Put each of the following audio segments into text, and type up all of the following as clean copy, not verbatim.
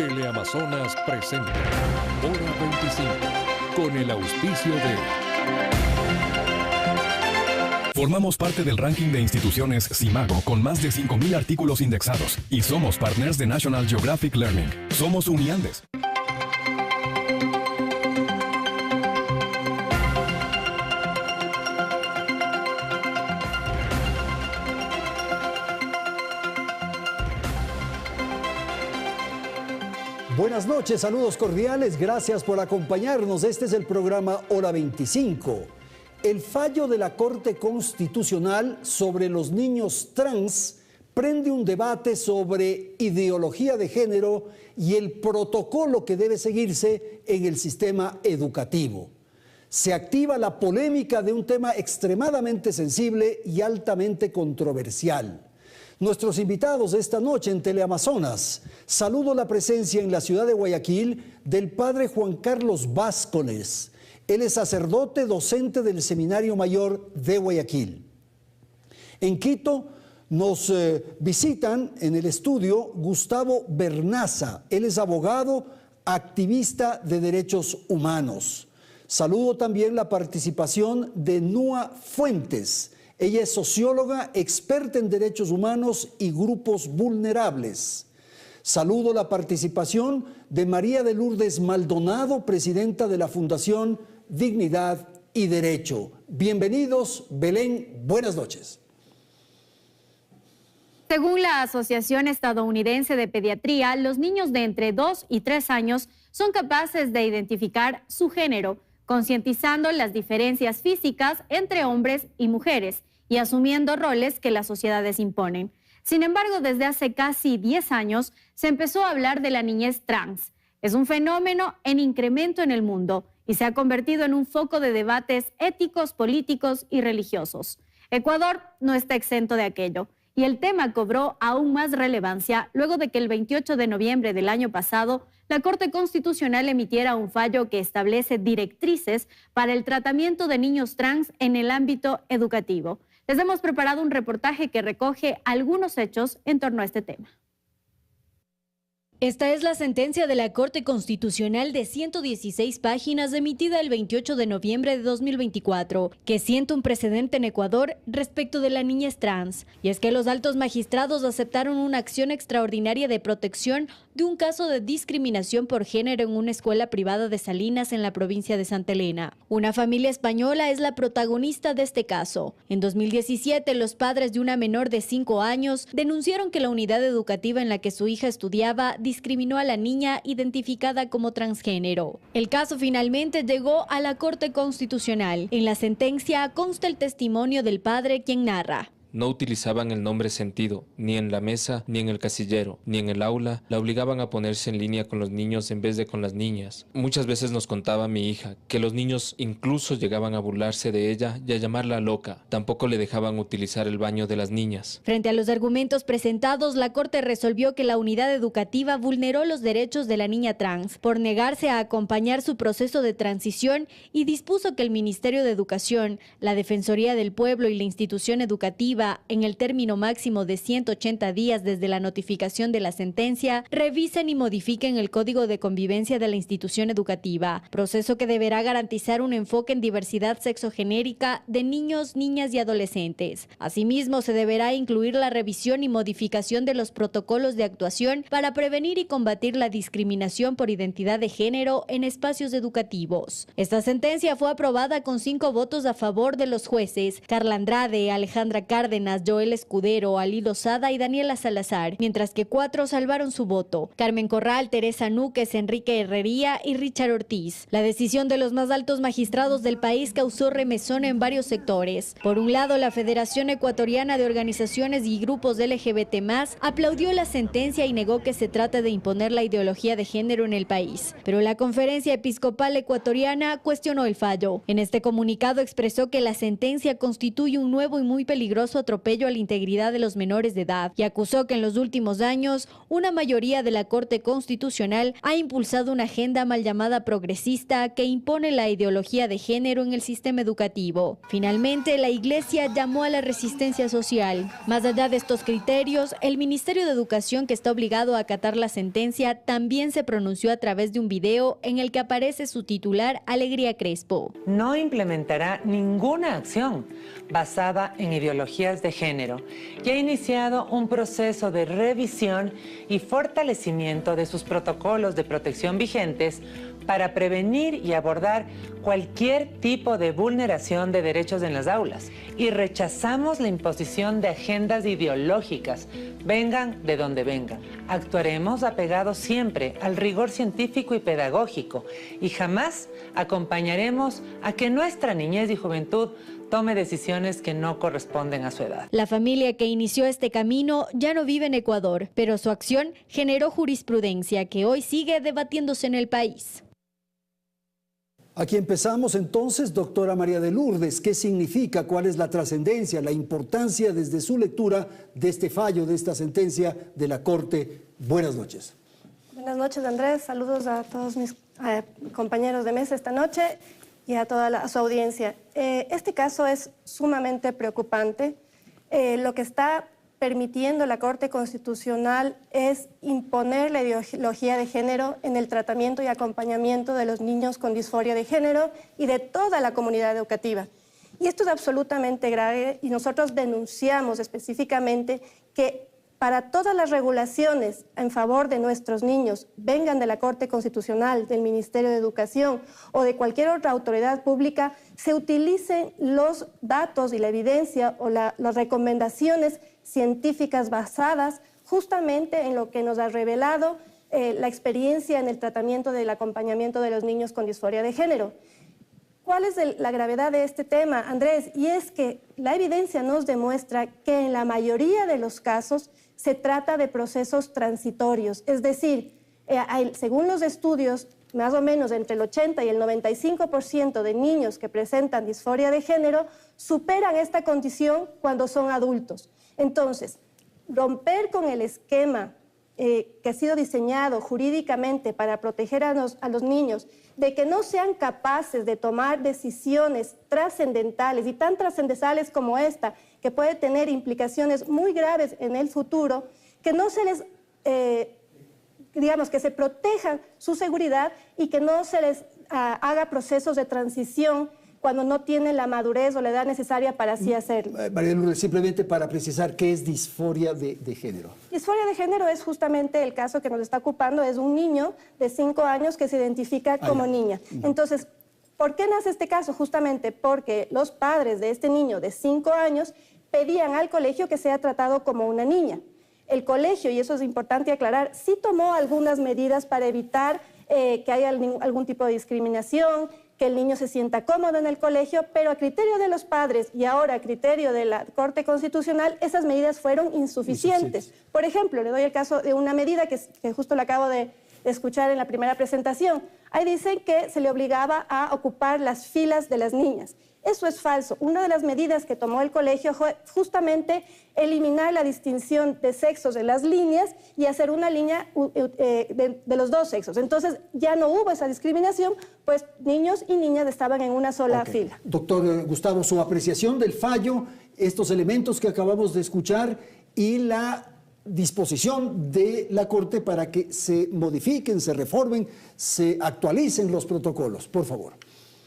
Teleamazonas presenta Hora 25 con el auspicio de... Formamos parte del ranking de instituciones Simago con más de 5,000 artículos indexados y somos partners de National Geographic Learning. Somos Uniandes. Buenas noches, saludos cordiales, gracias por acompañarnos. Este es el programa Hora 25. El fallo de la Corte Constitucional sobre los niños trans prende un debate sobre ideología de género y el protocolo que debe seguirse en el sistema educativo. Se activa la polémica de un tema extremadamente sensible y altamente controversial. Nuestros invitados esta noche en Teleamazonas, saludo la presencia en la ciudad de Guayaquil del padre Juan Carlos Vázquez. Él es sacerdote docente del Seminario Mayor de Guayaquil. En Quito nos visitan en el estudio Gustavo Bernaza. Él es abogado, activista de derechos humanos. Saludo también la participación de Nua Fuentes. Ella es socióloga, experta en derechos humanos y grupos vulnerables. Saludo la participación de María de Lourdes Maldonado, presidenta de la Fundación Dignidad y Derecho. Bienvenidos, Belén, buenas noches. Según la Asociación Estadounidense de Pediatría, los niños de entre 2 y 3 años son capaces de identificar su género, concientizando las diferencias físicas entre hombres y mujeres y asumiendo roles que las sociedades imponen. Sin embargo, desde hace casi 10 años se empezó a hablar de la niñez trans. Es un fenómeno en incremento en el mundo y se ha convertido en un foco de debates éticos, políticos y religiosos. Ecuador no está exento de aquello. Y el tema cobró aún más relevancia luego de que el 28 de noviembre del año pasado la Corte Constitucional emitiera un fallo que establece directrices para el tratamiento de niños trans en el ámbito educativo. Les hemos preparado un reportaje que recoge algunos hechos en torno a este tema. Esta es la sentencia de la Corte Constitucional de 116 páginas emitida el 28 de noviembre de 2024, que sienta un precedente en Ecuador respecto de la niñez trans. Y es que los altos magistrados aceptaron una acción extraordinaria de protección de un caso de discriminación por género en una escuela privada de Salinas en la provincia de Santa Elena. Una familia española es la protagonista de este caso. En 2017, los padres de una menor de 5 años denunciaron que la unidad educativa en la que su hija estudiaba discriminó a la niña identificada como transgénero. El caso finalmente llegó a la Corte Constitucional. En la sentencia consta el testimonio del padre, quien narra. No utilizaban el nombre sentido, ni en la mesa, ni en el casillero, ni en el aula. La obligaban a ponerse en línea con los niños en vez de con las niñas. Muchas veces nos contaba mi hija que los niños incluso llegaban a burlarse de ella y a llamarla loca. Tampoco le dejaban utilizar el baño de las niñas. Frente a los argumentos presentados, la Corte resolvió que la unidad educativa vulneró los derechos de la niña trans por negarse a acompañar su proceso de transición y dispuso que el Ministerio de Educación, la Defensoría del Pueblo y la institución educativa, en el término máximo de 180 días desde la notificación de la sentencia, revisen y modifiquen el Código de Convivencia de la institución educativa, proceso que deberá garantizar un enfoque en diversidad sexogenérica de niños, niñas y adolescentes. Asimismo, se deberá incluir la revisión y modificación de los protocolos de actuación para prevenir y combatir la discriminación por identidad de género en espacios educativos. Esta sentencia fue aprobada con 5 votos a favor de los jueces Carla Andrade, Alejandra Cárdenas, Joel Escudero, Ali Lozada y Daniela Salazar, mientras que 4 salvaron su voto: Carmen Corral, Teresa Núquez, Enrique Herrería y Richard Ortiz. La decisión de los más altos magistrados del país causó remesón en varios sectores. Por un lado, la Federación Ecuatoriana de Organizaciones y Grupos LGBT+, aplaudió la sentencia y negó que se trate de imponer la ideología de género en el país. Pero la Conferencia Episcopal Ecuatoriana cuestionó el fallo. En este comunicado expresó que la sentencia constituye un nuevo y muy peligroso atropello a la integridad de los menores de edad y acusó que en los últimos años una mayoría de la Corte Constitucional ha impulsado una agenda mal llamada progresista que impone la ideología de género en el sistema educativo. Finalmente, la Iglesia llamó a la resistencia social. Más allá de estos criterios, el Ministerio de Educación, que está obligado a acatar la sentencia, también se pronunció a través de un video en el que aparece su titular, Alegría Crespo. No implementará ninguna acción basada en ideologías de género y ha iniciado un proceso de revisión y fortalecimiento de sus protocolos de protección vigentes para prevenir y abordar cualquier tipo de vulneración de derechos en las aulas. Y rechazamos la imposición de agendas ideológicas, vengan de donde vengan. Actuaremos apegados siempre al rigor científico y pedagógico y jamás acompañaremos a que nuestra niñez y juventud tome decisiones que no corresponden a su edad. La familia que inició este camino ya no vive en Ecuador, pero su acción generó jurisprudencia que hoy sigue debatiéndose en el país. Aquí empezamos entonces, doctora María de Lourdes. ¿Qué significa? ¿Cuál es la trascendencia, la importancia desde su lectura de este fallo, de esta sentencia de la Corte? Buenas noches. Buenas noches, Andrés. Saludos a todos mis compañeros de mesa esta noche y a toda su audiencia. Este caso es sumamente preocupante. Lo que está permitiendo la Corte Constitucional es imponer la ideología de género en el tratamiento y acompañamiento de los niños con disforia de género y de toda la comunidad educativa. Y esto es absolutamente grave y nosotros denunciamos específicamente que para todas las regulaciones en favor de nuestros niños, vengan de la Corte Constitucional, del Ministerio de Educación o de cualquier otra autoridad pública, se utilicen los datos y la evidencia o las recomendaciones científicas basadas justamente en lo que nos ha revelado la experiencia en el tratamiento del acompañamiento de los niños con disforia de género. ¿Cuál es la gravedad de este tema, Andrés? Y es que la evidencia nos demuestra que en la mayoría de los casos se trata de procesos transitorios, es decir, según los estudios, más o menos entre el 80 y el 95% de niños que presentan disforia de género superan esta condición cuando son adultos. Entonces, romper con el esquema que ha sido diseñado jurídicamente para proteger a los niños, de que no sean capaces de tomar decisiones trascendentales y tan trascendentales como esta, que puede tener implicaciones muy graves en el futuro, que no se les, que se proteja su seguridad y que no se les haga procesos de transición cuando no tienen la madurez o la edad necesaria para así hacerlo. María Lourdes, simplemente para precisar, ¿qué es disforia de género? Disforia de género es justamente el caso que nos está ocupando, es un niño de 5 años que se identifica como niña. Entonces, ¿por qué nace este caso? Justamente porque los padres de este niño de 5 años pedían al colegio que sea tratado como una niña. El colegio, y eso es importante aclarar, sí tomó algunas medidas para evitar que haya algún tipo de discriminación, que el niño se sienta cómodo en el colegio, pero a criterio de los padres y ahora a criterio de la Corte Constitucional, esas medidas fueron insuficientes. Por ejemplo, le doy el caso de una medida que justo la acabo de escuchar en la primera presentación. Ahí dicen que se le obligaba a ocupar las filas de las niñas. Eso es falso. Una de las medidas que tomó el colegio fue justamente eliminar la distinción de sexos en las líneas y hacer una línea de los dos sexos. Entonces ya no hubo esa discriminación, pues niños y niñas estaban en una sola fila. Doctor Gustavo, su apreciación del fallo, estos elementos que acabamos de escuchar y la disposición de la Corte para que se modifiquen, se reformen, se actualicen los protocolos. Por favor.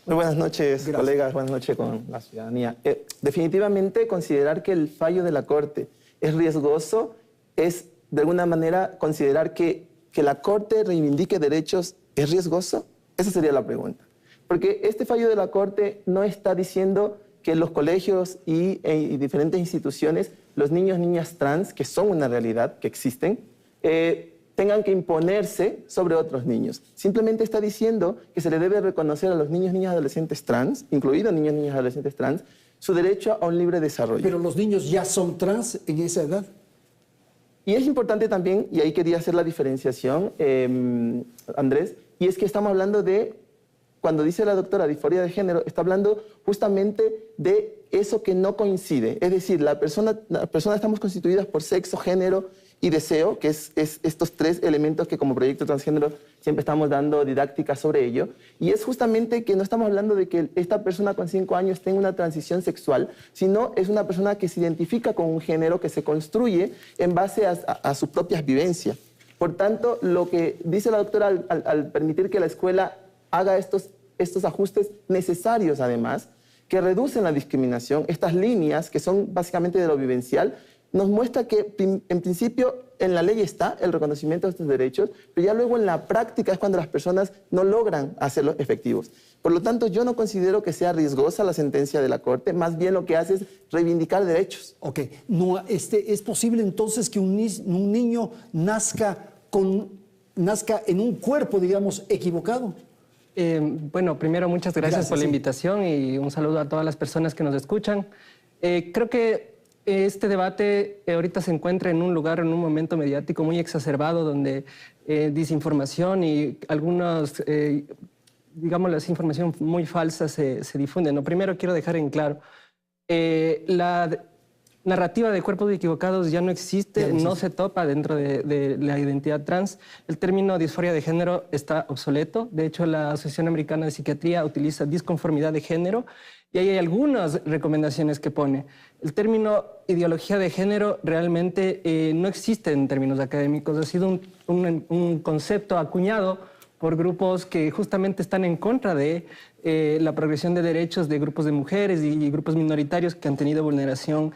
Muy buenas noches, colegas, buenas noches con la ciudadanía. Definitivamente considerar que el fallo de la Corte es riesgoso es, de alguna manera, considerar que la Corte reivindique derechos es riesgoso. Esa sería la pregunta. Porque este fallo de la Corte no está diciendo que los colegios y diferentes instituciones, los niños, niñas trans, que son una realidad, que existen, tengan que imponerse sobre otros niños. Simplemente está diciendo que se le debe reconocer a los niños, niñas, adolescentes trans, incluidos niños, niñas, adolescentes trans, su derecho a un libre desarrollo. Pero los niños ya son trans en esa edad. Y es importante también, y ahí quería hacer la diferenciación, Andrés, y es que estamos hablando de, cuando dice la doctora disforia de género, está hablando justamente de eso que no coincide. Es decir, la persona estamos constituidas por sexo, género y deseo, que es estos tres elementos que como proyecto transgénero siempre estamos dando didáctica sobre ello. Y es justamente que no estamos hablando de que esta persona con 5 años tenga una transición sexual, sino es una persona que se identifica con un género que se construye en base a sus propias vivencias. Por tanto, lo que dice la doctora al permitir que la escuela haga estos ajustes necesarios, además, que reducen la discriminación, estas líneas que son básicamente de lo vivencial, nos muestra que en principio en la ley está el reconocimiento de estos derechos, pero ya luego en la práctica es cuando las personas no logran hacerlos efectivos. Por lo tanto, yo no considero que sea riesgosa la sentencia de la Corte, más bien lo que hace es reivindicar derechos. Ok, no, ¿es posible entonces que un niño nazca en un cuerpo, digamos, equivocado? Bueno, primero muchas gracias por la invitación y un saludo a todas las personas que nos escuchan. Creo que este debate ahorita se encuentra en un lugar, en un momento mediático muy exacerbado, donde desinformación y algunas, digamos, la información muy falsa se difunde, ¿no? Primero quiero dejar en claro, la narrativa de cuerpos equivocados ya no existe, no se topa dentro de la identidad trans. El término disforia de género está obsoleto. De hecho, la Asociación Americana de Psiquiatría utiliza disconformidad de género y ahí hay algunas recomendaciones que pone. El término ideología de género realmente no existe en términos académicos. Ha sido un concepto acuñado por grupos que justamente están en contra de la progresión de derechos de grupos de mujeres y grupos minoritarios que han tenido vulneración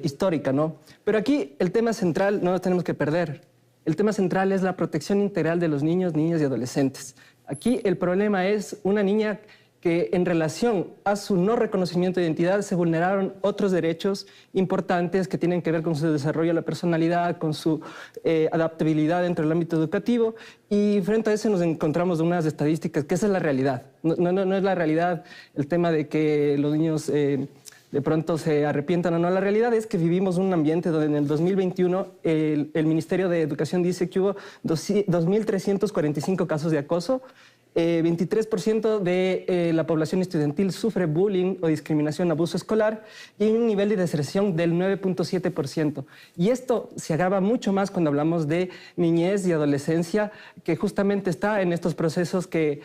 histórica, ¿no? Pero aquí el tema central no lo tenemos que perder. El tema central es la protección integral de los niños, niñas y adolescentes. Aquí el problema es una niña que en relación a su no reconocimiento de identidad se vulneraron otros derechos importantes que tienen que ver con su desarrollo de la personalidad, con su adaptabilidad dentro del ámbito educativo, y frente a eso nos encontramos unas estadísticas que esa es la realidad. No es la realidad el tema de que los niños de pronto se arrepientan o no. La realidad es que vivimos un ambiente donde en el 2021 el Ministerio de Educación dice que hubo 2.345 casos de acoso. 23% de la población estudiantil sufre bullying o discriminación, abuso escolar, y hay un nivel de deserción del 9.7%. Y esto se agrava mucho más cuando hablamos de niñez y adolescencia, que justamente está en estos procesos que,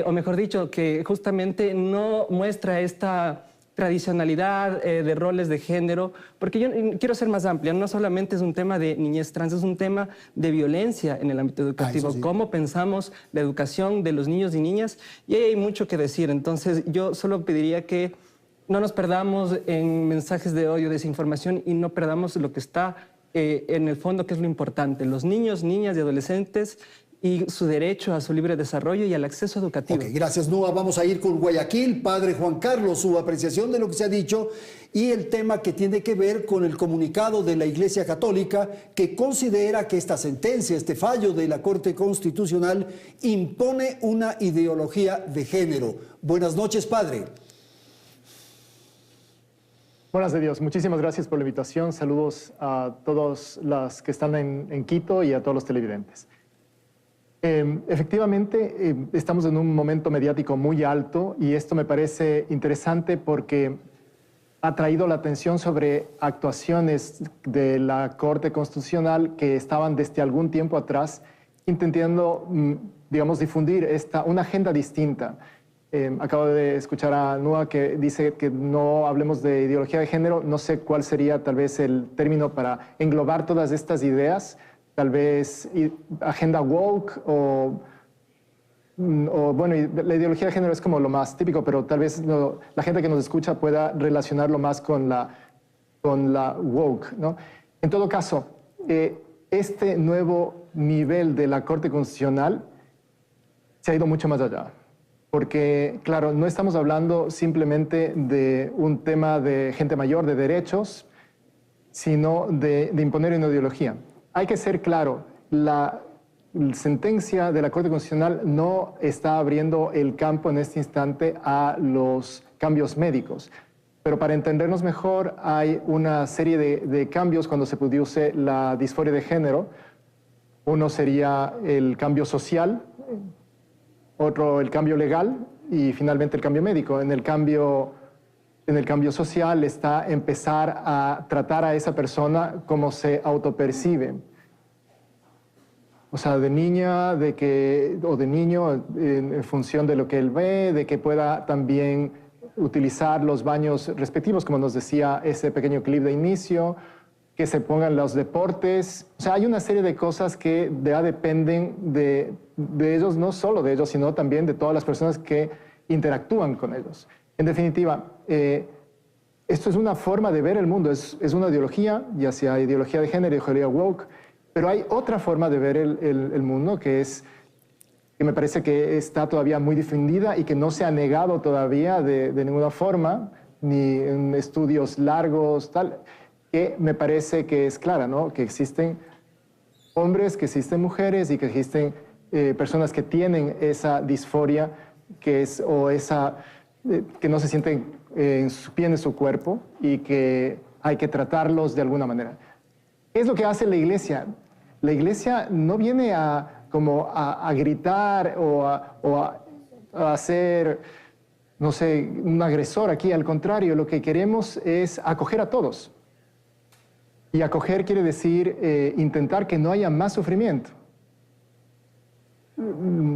o mejor dicho, que justamente no muestra esta tradicionalidad de roles de género, porque yo quiero ser más amplia, no solamente es un tema de niñez trans, es un tema de violencia en el ámbito educativo, sí. Cómo pensamos la educación de los niños y niñas, y ahí hay mucho que decir. Entonces yo solo pediría que no nos perdamos en mensajes de odio, desinformación, y no perdamos lo que está en el fondo, que es lo importante, los niños, niñas y adolescentes, y su derecho a su libre desarrollo y al acceso educativo. Ok, gracias, Nua. Vamos a ir con Guayaquil. Padre Juan Carlos, su apreciación de lo que se ha dicho y el tema que tiene que ver con el comunicado de la Iglesia Católica, que considera que esta sentencia, este fallo de la Corte Constitucional, impone una ideología de género. Buenas noches, Padre. Buenas de Dios. Muchísimas gracias por la invitación. Saludos a todos los que están en Quito y a todos los televidentes. Efectivamente, estamos en un momento mediático muy alto y esto me parece interesante porque ha traído la atención sobre actuaciones de la Corte Constitucional que estaban desde algún tiempo atrás intentando, digamos, difundir una agenda distinta. Acabo de escuchar a Nua que dice que no hablemos de ideología de género. No sé cuál sería tal vez el término para englobar todas estas ideas. Tal vez agenda woke o bueno, la ideología de género es como lo más típico, pero tal vez la gente que nos escucha pueda relacionarlo más con la woke, ¿no? En todo caso, este nuevo nivel de la Corte Constitucional se ha ido mucho más allá. Porque, claro, no estamos hablando simplemente de un tema de gente mayor, de derechos, sino de imponer una ideología. Hay que ser claro, la sentencia de la Corte Constitucional no está abriendo el campo en este instante a los cambios médicos. Pero para entendernos mejor, hay una serie de cambios cuando se produce la disforia de género. Uno sería el cambio social, otro el cambio legal y finalmente el cambio médico. En el cambio en el cambio social está empezar a tratar a esa persona como se autopercibe. O sea, de niña o de niño, en función de lo que él ve, de que pueda también utilizar los baños respectivos, como nos decía ese pequeño clip de inicio, que se pongan los deportes. O sea, hay una serie de cosas que ya dependen de ellos, no solo de ellos, sino también de todas las personas que interactúan con ellos. En definitiva, esto es una forma de ver el mundo, es una ideología, ya sea ideología de género, ideología woke, pero hay otra forma de ver el mundo que me parece que está todavía muy difundida y que no se ha negado todavía de ninguna forma, ni en estudios largos, tal, que me parece que es clara, ¿no? Que existen hombres, que existen mujeres y que existen personas que tienen esa disforia que no se sienten bien en su cuerpo y que hay que tratarlos de alguna manera. ¿Qué es lo que hace la Iglesia? La Iglesia no viene a gritar o a ser, no sé, un agresor aquí. Al contrario, lo que queremos es acoger a todos. Y acoger quiere decir intentar que no haya más sufrimiento.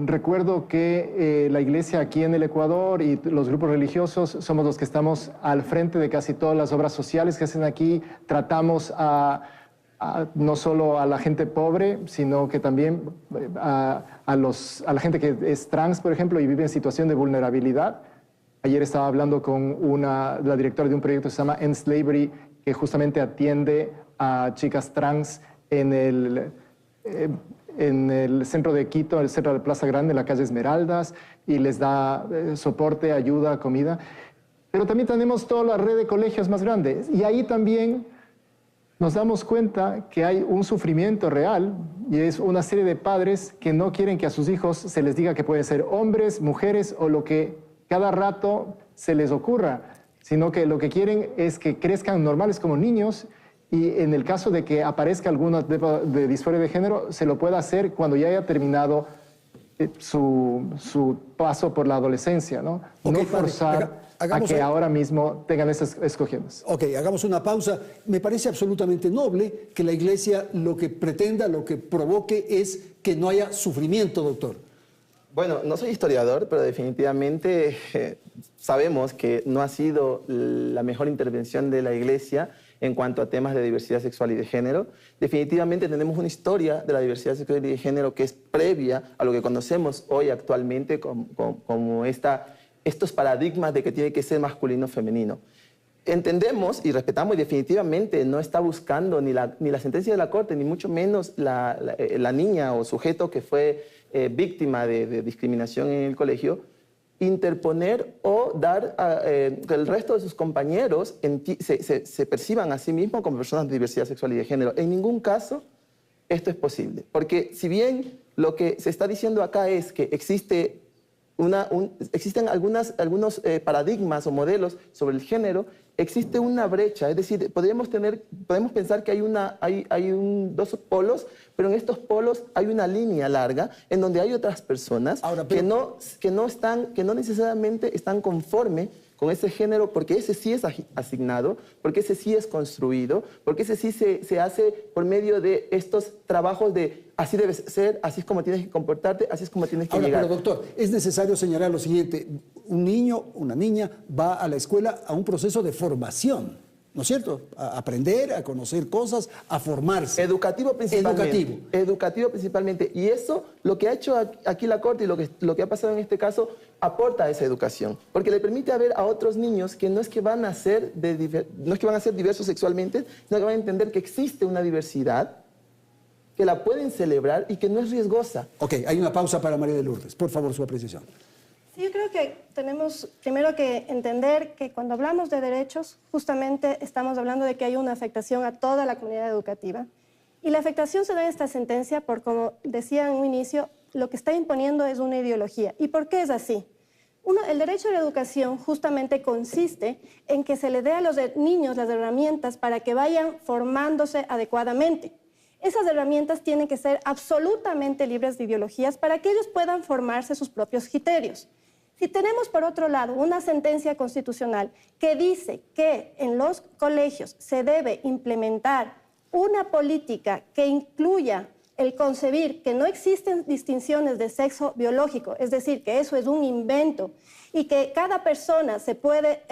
Recuerdo que la Iglesia aquí en el Ecuador y los grupos religiosos somos los que estamos al frente de casi todas las obras sociales que hacen aquí. Tratamos no solo a la gente pobre, sino que también a la gente que es trans, por ejemplo, y vive en situación de vulnerabilidad. Ayer estaba hablando con la directora de un proyecto que se llama End Slavery, que justamente atiende a chicas trans en el centro de Quito, el centro de Plaza Grande, en la calle Esmeraldas, y les da soporte, ayuda, comida. Pero también tenemos toda la red de colegios más grandes, y ahí también nos damos cuenta que hay un sufrimiento real, y es una serie de padres que no quieren que a sus hijos se les diga que pueden ser hombres, mujeres, o lo que cada rato se les ocurra, sino que lo que quieren es que crezcan normales como niños, y en el caso de que aparezca alguna de disforia de género, se lo pueda hacer cuando ya haya terminado su paso por la adolescencia, ¿no? Okay, no forzar a que ahora mismo tengan esas escogidas. Ok, hagamos una pausa. Me parece absolutamente noble que la Iglesia lo que pretenda, lo que provoque es que no haya sufrimiento, doctor. Bueno, no soy historiador, pero definitivamente sabemos que no ha sido la mejor intervención de la Iglesia en cuanto a temas de diversidad sexual y de género. Definitivamente tenemos una historia de la diversidad sexual y de género que es previa a lo que conocemos hoy actualmente como estos paradigmas de que tiene que ser masculino o femenino. Entendemos y respetamos, y definitivamente no está buscando ni la sentencia de la Corte, ni mucho menos la niña o sujeto que fue víctima de discriminación en el colegio, interponer o dar que el resto de sus compañeros se perciban a sí mismos como personas de diversidad sexual y de género. En ningún caso esto es posible, porque si bien lo que se está diciendo acá es que existen algunos paradigmas o modelos sobre el género, existe una brecha, es decir, podemos pensar que hay dos polos, pero en estos polos hay una línea larga en donde hay otras personas que no necesariamente están conformes con ese género, porque ese sí es asignado, porque ese sí es construido, porque ese sí se hace por medio de estos trabajos de así debes ser, así es como tienes que comportarte, así es como tienes que llegar. Pero doctor, es necesario señalar lo siguiente: un niño, una niña va a la escuela a un proceso de formación, ¿no es cierto? A aprender, a conocer cosas, a formarse. Educativo principalmente. Educativo principalmente. Y eso, lo que ha hecho aquí la Corte y lo que ha pasado en este caso, aporta a esa educación. Porque le permite ver a otros niños que no es que van a ser diversos sexualmente, sino que van a entender que existe una diversidad, que la pueden celebrar y que no es riesgosa. Ok, hay una pausa para María de Lourdes. Por favor, su apreciación. Sí, yo creo que tenemos primero que entender que cuando hablamos de derechos, justamente estamos hablando de que hay una afectación a toda la comunidad educativa. Y la afectación se da en esta sentencia por, como decía en un inicio, lo que está imponiendo es una ideología. ¿Y por qué es así? El derecho a la educación justamente consiste en que se le dé a los niños las herramientas para que vayan formándose adecuadamente. Esas herramientas tienen que ser absolutamente libres de ideologías para que ellos puedan formarse sus propios criterios. Si tenemos, por otro lado, una sentencia constitucional que dice que en los colegios se debe implementar una política que incluya el concebir que no existen distinciones de sexo biológico, es decir, que eso es un invento y que cada persona se puede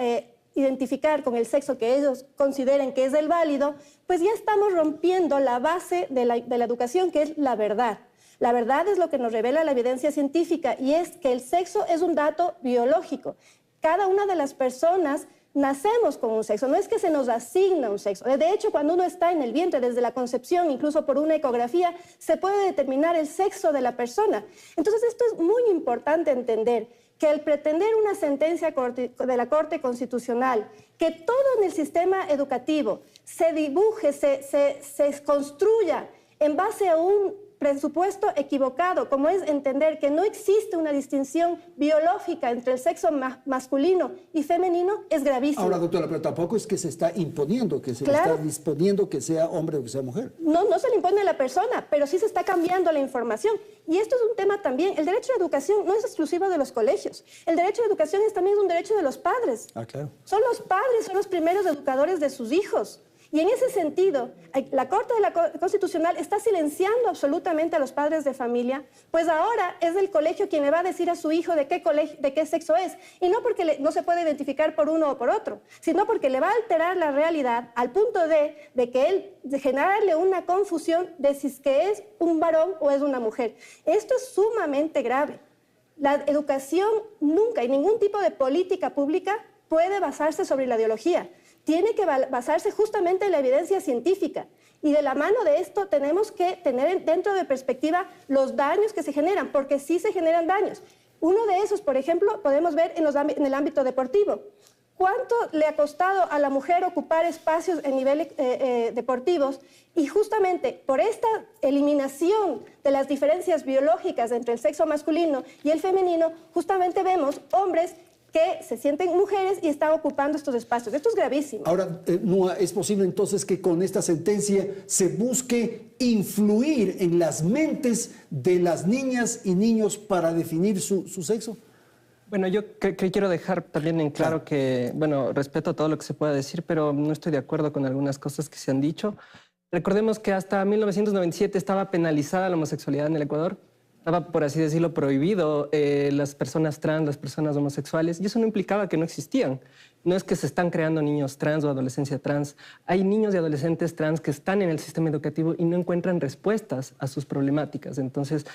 identificar con el sexo que ellos consideren que es el válido, pues ya estamos rompiendo la base de la educación, que es la verdad. La verdad es lo que nos revela la evidencia científica y es que el sexo es un dato biológico. Cada una de las personas nacemos con un sexo, no es que se nos asigna un sexo. De hecho, cuando uno está en el vientre, desde la concepción, incluso por una ecografía, se puede determinar el sexo de la persona. Entonces, esto es muy importante entender, que el pretender una sentencia de la Corte Constitucional, que todo en el sistema educativo se dibuje, se construya en base a un presupuesto equivocado, como es entender que no existe una distinción biológica entre el sexo masculino y femenino, es gravísimo. Ahora, doctora, pero tampoco es que se está imponiendo, que se le está disponiendo que sea hombre o que sea mujer. No se le impone a la persona, pero sí se está cambiando la información. Y esto es un tema también, el derecho a la educación no es exclusivo de los colegios. El derecho a la educación también es un derecho de los padres. Ah, claro. Son los padres, son los primeros educadores de sus hijos. Y en ese sentido, la Corte Constitucional está silenciando absolutamente a los padres de familia, pues ahora es el colegio quien le va a decir a su hijo de qué sexo es. Y no porque no se puede identificar por uno o por otro, sino porque le va a alterar la realidad al punto de generarle una confusión de si es que es un varón o es una mujer. Esto es sumamente grave. La educación nunca y ningún tipo de política pública puede basarse sobre la ideología. Tiene que basarse justamente en la evidencia científica. Y de la mano de esto tenemos que tener dentro de perspectiva los daños que se generan, porque sí se generan daños. Uno de esos, por ejemplo, podemos ver en el ámbito deportivo. ¿Cuánto le ha costado a la mujer ocupar espacios en niveles deportivos? Y justamente por esta eliminación de las diferencias biológicas entre el sexo masculino y el femenino, justamente vemos hombres que se sienten mujeres y están ocupando estos espacios. Esto es gravísimo. Ahora, Nua, ¿es posible entonces que con esta sentencia se busque influir en las mentes de las niñas y niños para definir su sexo? Bueno, yo quiero dejar también en claro que, bueno, respeto todo lo que se pueda decir, pero no estoy de acuerdo con algunas cosas que se han dicho. Recordemos que hasta 1997 estaba penalizada la homosexualidad en el Ecuador. Estaba, por así decirlo, prohibido las personas trans, las personas homosexuales, y eso no implicaba que no existían. No es que se están creando niños trans o adolescencia trans. Hay niños y adolescentes trans que están en el sistema educativo y no encuentran respuestas a sus problemáticas. Entonces,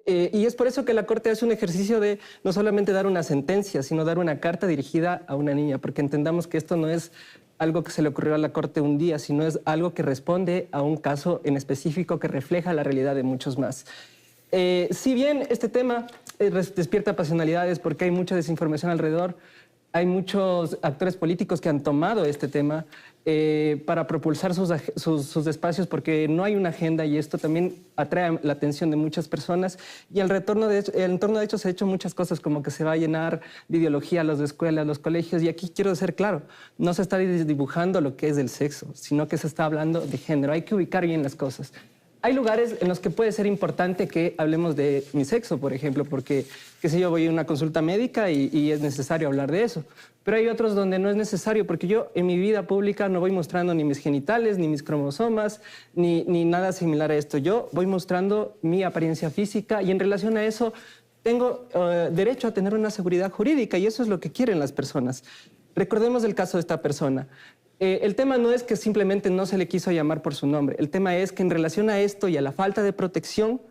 y es por eso que la Corte hace un ejercicio de no solamente dar una sentencia, sino dar una carta dirigida a una niña, porque entendamos que esto no es algo que se le ocurrió a la Corte un día, sino es algo que responde a un caso en específico que refleja la realidad de muchos más. Si bien este tema despierta pasionalidades porque hay mucha desinformación alrededor, hay muchos actores políticos que han tomado este tema para propulsar sus espacios porque no hay una agenda y esto también atrae la atención de muchas personas y el entorno de hecho se ha hecho muchas cosas como que se va a llenar de ideología las escuelas, los colegios y aquí quiero ser claro, no se está dibujando lo que es el sexo, sino que se está hablando de género, hay que ubicar bien las cosas. Hay lugares en los que puede ser importante que hablemos de mi sexo, por ejemplo, porque, qué sé yo, voy a una consulta médica y es necesario hablar de eso. Pero hay otros donde no es necesario, porque yo en mi vida pública no voy mostrando ni mis genitales, ni mis cromosomas, ni nada similar a esto. Yo voy mostrando mi apariencia física y en relación a eso tengo derecho a tener una seguridad jurídica y eso es lo que quieren las personas. Recordemos el caso de esta persona. El tema no es que simplemente no se le quiso llamar por su nombre. El tema es que en relación a esto y a la falta de protección,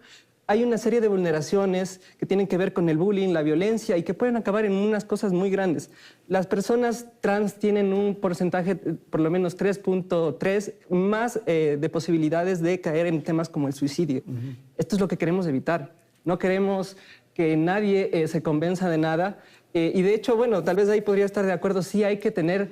hay una serie de vulneraciones que tienen que ver con el bullying, la violencia y que pueden acabar en unas cosas muy grandes. Las personas trans tienen un porcentaje, por lo menos 3.3, más de posibilidades de caer en temas como el suicidio. Esto es lo que queremos evitar. No queremos que nadie se convenza de nada. Y de hecho, bueno, tal vez ahí podría estar de acuerdo, sí hay que tener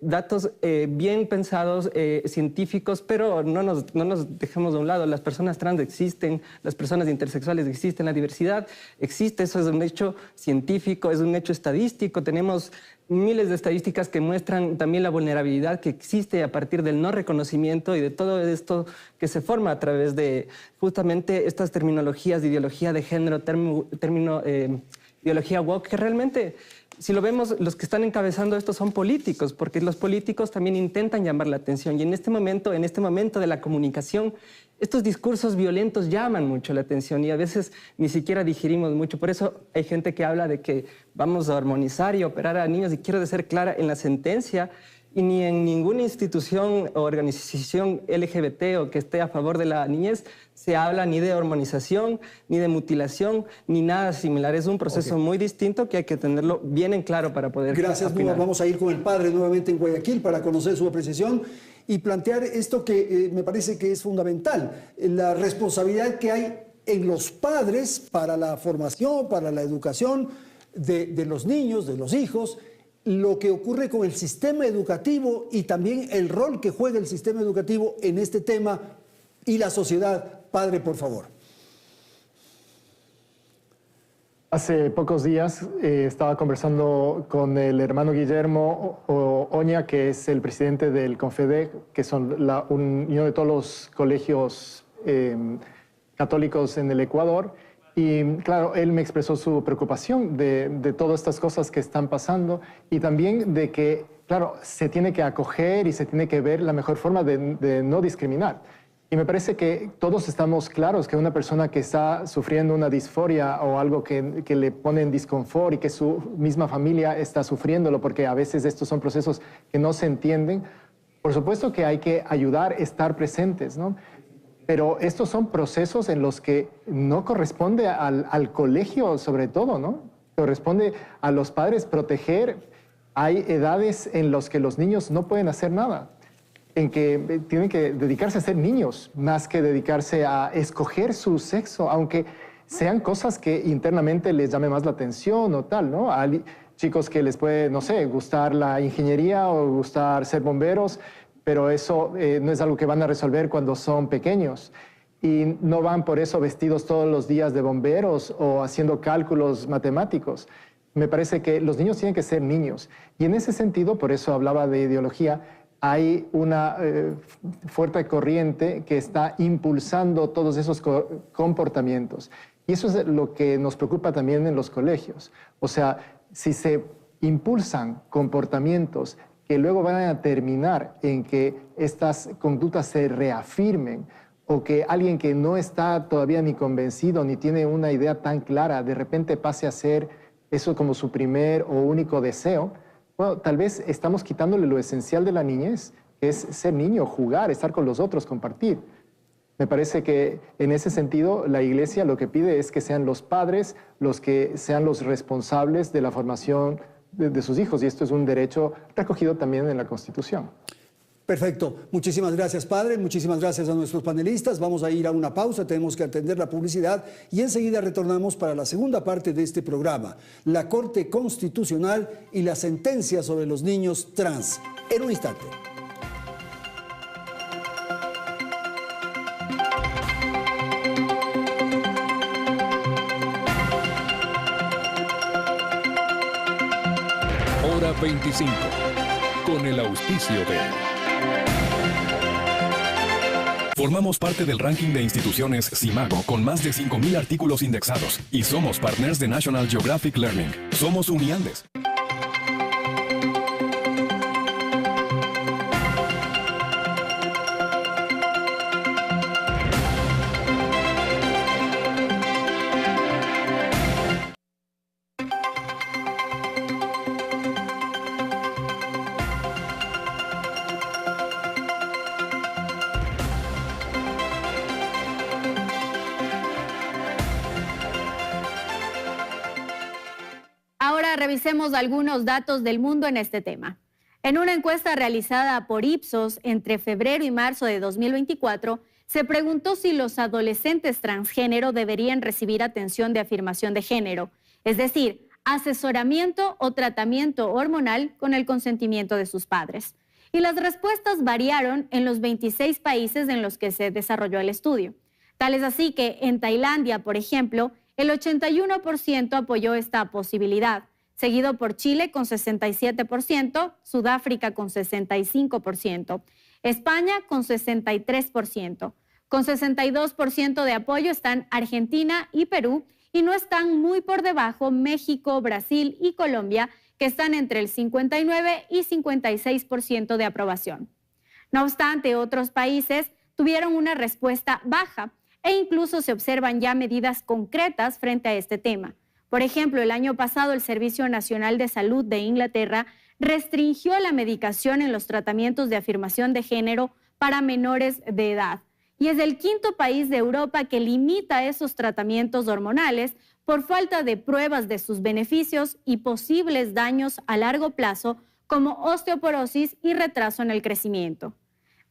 datos bien pensados, científicos, pero no nos dejemos de un lado. Las personas trans existen, las personas intersexuales existen, la diversidad existe, eso es un hecho científico, es un hecho estadístico. Tenemos miles de estadísticas que muestran también la vulnerabilidad que existe a partir del no reconocimiento y de todo esto que se forma a través de justamente estas terminologías de ideología de género, ideología woke, que realmente, si lo vemos, los que están encabezando esto son políticos, porque los políticos también intentan llamar la atención. Y en este momento de la comunicación, estos discursos violentos llaman mucho la atención y a veces ni siquiera digerimos mucho. Por eso hay gente que habla de que vamos a hormonizar y operar a niños. Y quiero ser clara, en la sentencia, y ni en ninguna institución o organización LGBT o que esté a favor de la niñez se habla ni de hormonización, ni de mutilación, ni nada similar. Es un proceso muy distinto que hay que tenerlo bien en claro para poder Gracias, Numa. Vamos a ir con el padre nuevamente en Guayaquil para conocer su apreciación y plantear esto que me parece que es fundamental, la responsabilidad que hay en los padres para la formación, para la educación de los niños, de los hijos, lo que ocurre con el sistema educativo y también el rol que juega el sistema educativo en este tema y la sociedad. Padre, por favor. Hace pocos días estaba conversando con el hermano Guillermo Oña, que es el presidente del CONFEDEC, que son la unión de todos los colegios católicos en el Ecuador. Y claro, él me expresó su preocupación de todas estas cosas que están pasando y también de que, claro, se tiene que acoger y se tiene que ver la mejor forma de no discriminar. Y me parece que todos estamos claros que una persona que está sufriendo una disforia o algo que le pone en disconfort y que su misma familia está sufriéndolo, porque a veces estos son procesos que no se entienden, por supuesto que hay que ayudar, estar presentes, ¿no? Pero estos son procesos en los que no corresponde al colegio, sobre todo, ¿no? Corresponde a los padres proteger. Hay edades en las que los niños no pueden hacer nada, en que tienen que dedicarse a ser niños, más que dedicarse a escoger su sexo, aunque sean cosas que internamente les llame más la atención o tal, ¿no? Hay chicos que les puede, no sé, gustar la ingeniería o gustar ser bomberos, pero eso no es algo que van a resolver cuando son pequeños. Y no van por eso vestidos todos los días de bomberos o haciendo cálculos matemáticos. Me parece que los niños tienen que ser niños. Y en ese sentido, por eso hablaba de ideología, hay una fuerte corriente que está impulsando todos esos comportamientos. Y eso es lo que nos preocupa también en los colegios. O sea, si se impulsan comportamientos que luego van a terminar en que estas conductas se reafirmen o que alguien que no está todavía ni convencido ni tiene una idea tan clara de repente pase a ser eso como su primer o único deseo, bueno, tal vez estamos quitándole lo esencial de la niñez, que es ser niño, jugar, estar con los otros, compartir. Me parece que en ese sentido la Iglesia lo que pide es que sean los padres los que sean los responsables de la formación de sus hijos, y esto es un derecho recogido también en la Constitución. Perfecto. Muchísimas gracias, padre. Muchísimas gracias a nuestros panelistas. Vamos a ir a una pausa, tenemos que atender la publicidad y enseguida retornamos para la segunda parte de este programa, la Corte Constitucional y la sentencia sobre los niños trans. En un instante. Hora 25, con el auspicio de... Formamos parte del ranking de instituciones Simago con más de 5,000 artículos indexados y somos partners de National Geographic Learning. Somos Uniandes. Ahora revisemos algunos datos del mundo en este tema. En una encuesta realizada por Ipsos entre febrero y marzo de 2024, se preguntó si los adolescentes transgénero deberían recibir atención de afirmación de género, es decir, asesoramiento o tratamiento hormonal con el consentimiento de sus padres. Y las respuestas variaron en los 26 países en los que se desarrolló el estudio. Tal es así que en Tailandia, por ejemplo, el 81% apoyó esta posibilidad, seguido por Chile con 67%, Sudáfrica con 65%, España con 63%. Con 62% de apoyo están Argentina y Perú, y no están muy por debajo México, Brasil y Colombia, que están entre el 59 y 56% de aprobación. No obstante, otros países tuvieron una respuesta baja e incluso se observan ya medidas concretas frente a este tema. Por ejemplo, el año pasado el Servicio Nacional de Salud de Inglaterra restringió la medicación en los tratamientos de afirmación de género para menores de edad. Y es el quinto país de Europa que limita esos tratamientos hormonales por falta de pruebas de sus beneficios y posibles daños a largo plazo como osteoporosis y retraso en el crecimiento.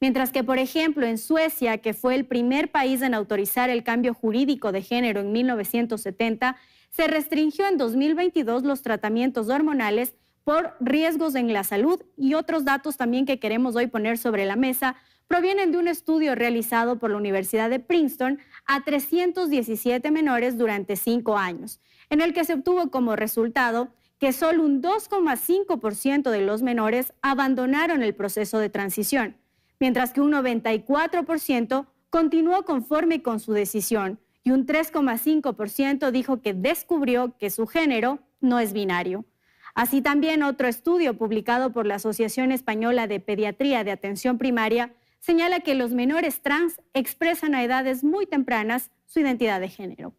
Mientras que, por ejemplo, en Suecia, que fue el primer país en autorizar el cambio jurídico de género en 1970, se restringió en 2022 los tratamientos hormonales por riesgos en la salud, y otros datos también que queremos hoy poner sobre la mesa provienen de un estudio realizado por la Universidad de Princeton a 317 menores durante 5 años, en el que se obtuvo como resultado que solo un 2,5% de los menores abandonaron el proceso de transición, mientras que un 94% continuó conforme con su decisión y un 3,5% dijo que descubrió que su género no es binario. Así también otro estudio publicado por la Asociación Española de Pediatría de Atención Primaria señala que los menores trans expresan a edades muy tempranas su identidad de género.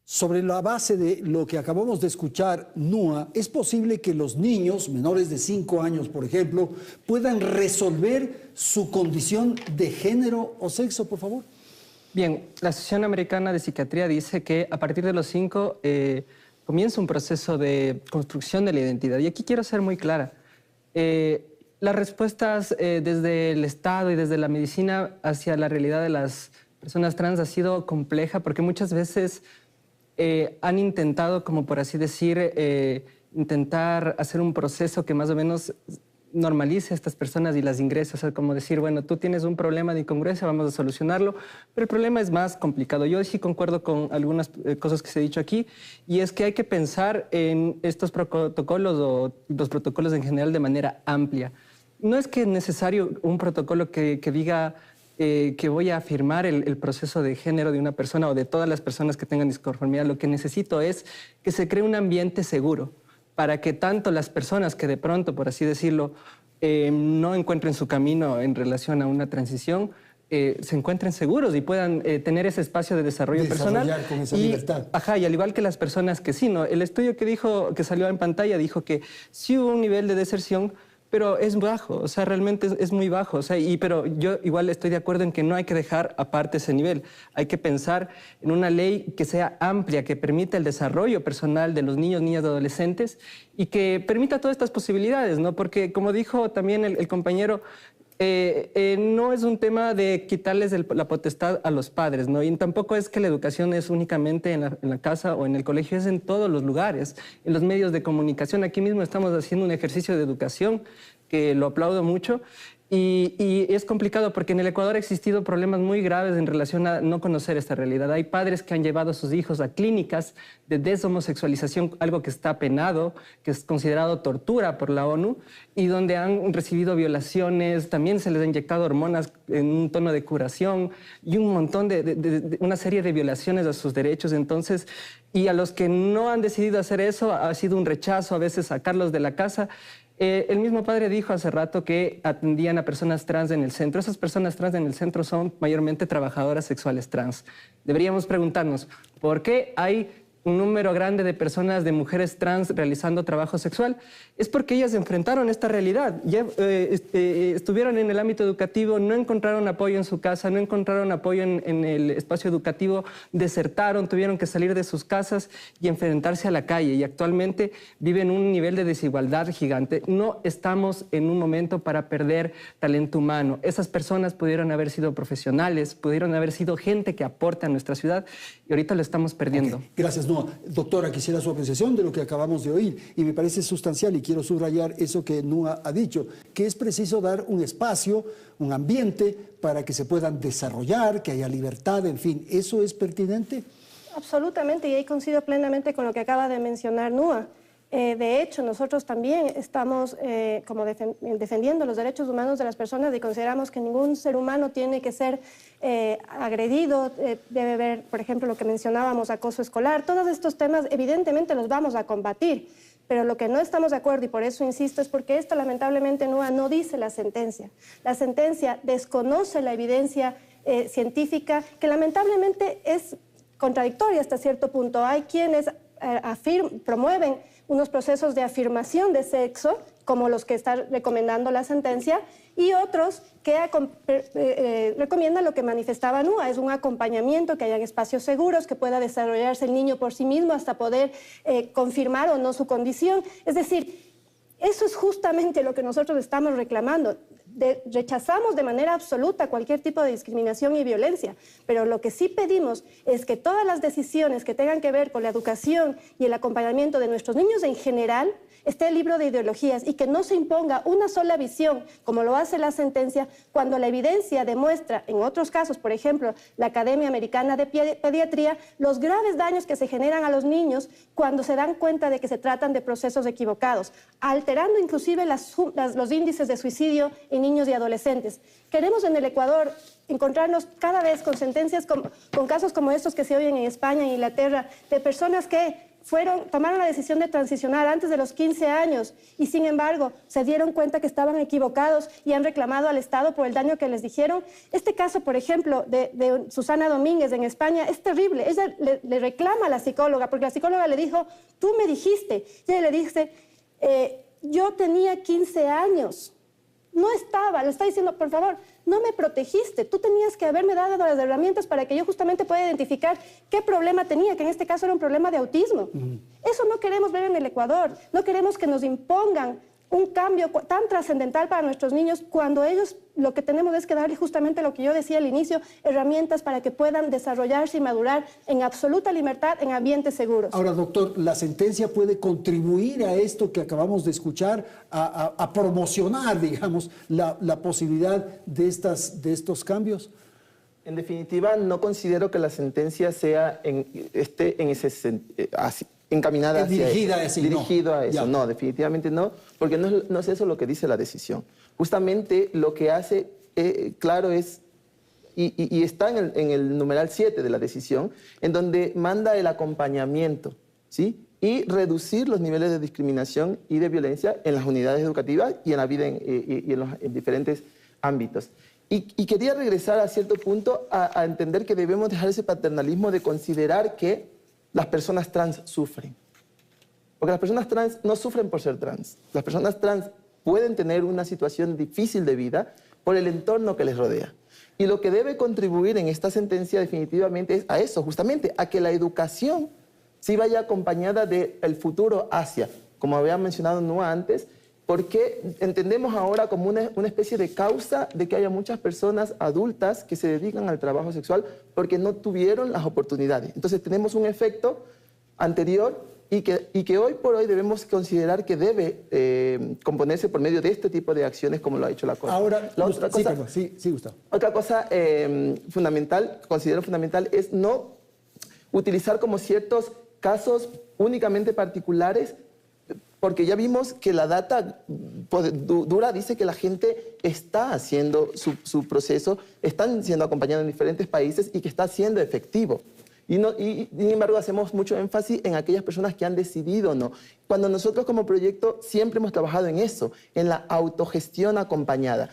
Sobre la base de lo que acabamos de escuchar, Nua, ¿es posible que los niños menores de 5 años, por ejemplo, puedan resolver su condición de género o sexo, por favor? Bien, la Asociación Americana de Psiquiatría dice que a partir de los 5 comienza un proceso de construcción de la identidad. Y aquí quiero ser muy clara. Las respuestas desde el Estado y desde la medicina hacia la realidad de las personas trans ha sido compleja porque muchas veces han intentado, como por así decir, intentar hacer un proceso que más o menos normalice a estas personas y las ingrese. O sea, como decir, bueno, tú tienes un problema de incongruencia, vamos a solucionarlo, pero el problema es más complicado. Yo sí concuerdo con algunas cosas que se ha dicho aquí, y es que hay que pensar en estos protocolos o los protocolos en general de manera amplia. No es que es necesario un protocolo que diga que voy a afirmar el proceso de género de una persona o de todas las personas que tengan disconformidad. Lo que necesito es que se cree un ambiente seguro para que tanto las personas que de pronto, por así decirlo, no encuentren su camino en relación a una transición, se encuentren seguros y puedan tener ese espacio de desarrollo personal. Con esa libertad. Ajá, y al igual que las personas que sí, ¿no? El estudio que salió en pantalla dijo que sí hubo un nivel de deserción, pero es bajo, o sea, realmente es muy bajo. O sea, pero yo igual estoy de acuerdo en que no hay que dejar aparte ese nivel. Hay que pensar en una ley que sea amplia, que permita el desarrollo personal de los niños, niñas y adolescentes y que permita todas estas posibilidades, ¿no? Porque, como dijo también el compañero, no es un tema de quitarles la potestad a los padres, ¿no? Y tampoco es que la educación es únicamente en la casa o en el colegio, es en todos los lugares, en los medios de comunicación. Aquí mismo estamos haciendo un ejercicio de educación que lo aplaudo mucho. Y es complicado porque en el Ecuador ha existido problemas muy graves en relación a no conocer esta realidad. Hay padres que han llevado a sus hijos a clínicas de deshomosexualización, algo que está penado, que es considerado tortura por la ONU, y donde han recibido violaciones, también se les ha inyectado hormonas en un tono de curación y un montón una serie de violaciones a sus derechos. Entonces, y a los que no han decidido hacer eso, ha sido un rechazo, a veces sacarlos de la casa. El mismo padre dijo hace rato que atendían a personas trans en el centro. Esas personas trans en el centro son mayormente trabajadoras sexuales trans. Deberíamos preguntarnos, ¿por qué hay un número grande de personas, de mujeres trans realizando trabajo sexual? Es porque ellas enfrentaron esta realidad. Ya estuvieron en el ámbito educativo, no encontraron apoyo en su casa, no encontraron apoyo en el espacio educativo, desertaron, tuvieron que salir de sus casas y enfrentarse a la calle. Y actualmente viven un nivel de desigualdad gigante. No estamos en un momento para perder talento humano. Esas personas pudieron haber sido profesionales, pudieron haber sido gente que aporta a nuestra ciudad y ahorita lo estamos perdiendo. Okay. Gracias. No, doctora, quisiera su apreciación de lo que acabamos de oír y me parece sustancial y quiero subrayar eso que Nua ha dicho, que es preciso dar un espacio, un ambiente para que se puedan desarrollar, que haya libertad, en fin, ¿eso es pertinente? Absolutamente, y ahí coincido plenamente con lo que acaba de mencionar Nua. De hecho, nosotros también estamos defendiendo los derechos humanos de las personas y consideramos que ningún ser humano tiene que ser agredido, debe haber, por ejemplo, lo que mencionábamos, acoso escolar. Todos estos temas evidentemente los vamos a combatir, pero lo que no estamos de acuerdo, y por eso insisto, es porque esto lamentablemente no dice la sentencia. La sentencia desconoce la evidencia científica, que lamentablemente es contradictoria hasta cierto punto. Hay quienes promueven unos procesos de afirmación de sexo, como los que está recomendando la sentencia, y otros que recomiendan lo que manifestaba NUA, es un acompañamiento, que hayan espacios seguros, que pueda desarrollarse el niño por sí mismo hasta poder confirmar o no su condición. Es decir, eso es justamente lo que nosotros estamos reclamando. Rechazamos de manera absoluta cualquier tipo de discriminación y violencia, pero lo que sí pedimos es que todas las decisiones que tengan que ver con la educación y el acompañamiento de nuestros niños en general esté libre de ideologías y que no se imponga una sola visión, como lo hace la sentencia, cuando la evidencia demuestra, en otros casos, por ejemplo, la Academia Americana de Pediatría, los graves daños que se generan a los niños cuando se dan cuenta de que se tratan de procesos equivocados, alterando inclusive los índices de suicidio en niños y adolescentes. Queremos en el Ecuador encontrarnos cada vez con sentencias, con casos como estos que se oyen en España e Inglaterra, de personas que tomaron la decisión de transicionar antes de los 15 años y sin embargo se dieron cuenta que estaban equivocados y han reclamado al Estado por el daño que les dijeron. Este caso, por ejemplo, de Susana Domínguez en España es terrible. Ella le reclama a la psicóloga porque la psicóloga le dijo, tú me dijiste. Y ella le dice, yo tenía 15 años. No estaba, le está diciendo, por favor, no me protegiste, tú tenías que haberme dado las herramientas para que yo justamente pueda identificar qué problema tenía, que en este caso era un problema de autismo. Eso no queremos ver en el Ecuador, no queremos que nos impongan un cambio tan trascendental para nuestros niños cuando ellos lo que tenemos es que darle justamente lo que yo decía al inicio, herramientas para que puedan desarrollarse y madurar en absoluta libertad en ambientes seguros. Ahora, doctor, ¿la sentencia puede contribuir a esto que acabamos de escuchar, a promocionar, digamos, la posibilidad de estos cambios? En definitiva, no considero que la sentencia sea encaminada hacia dirigido a eso. No, definitivamente no, porque no es eso lo que dice la decisión. Justamente lo que hace, claro, es, y está en el numeral 7 de la decisión, en donde manda el acompañamiento, ¿sí? Y reducir los niveles de discriminación y de violencia en las unidades educativas y en la vida en diferentes ámbitos. Y quería regresar a cierto punto a entender que debemos dejar ese paternalismo de considerar que las personas trans sufren. Porque las personas trans no sufren por ser trans. Las personas trans pueden tener una situación difícil de vida por el entorno que les rodea. Y lo que debe contribuir en esta sentencia definitivamente es a eso, justamente, a que la educación sí vaya acompañada del futuro hacia, como había mencionado Noa antes, porque entendemos ahora como una especie de causa de que haya muchas personas adultas que se dedican al trabajo sexual porque no tuvieron las oportunidades. Entonces tenemos un efecto anterior y que hoy por hoy debemos considerar que debe componerse por medio de este tipo de acciones como lo ha hecho la Corte. Ahora, Gustavo. Otra cosa fundamental, considero fundamental, es no utilizar como ciertos casos únicamente particulares, porque ya vimos que la data dura dice que la gente está haciendo su proceso, están siendo acompañados en diferentes países y que está siendo efectivo. Y sin embargo hacemos mucho énfasis en aquellas personas que han decidido no. Cuando nosotros como proyecto siempre hemos trabajado en eso, en la autogestión acompañada,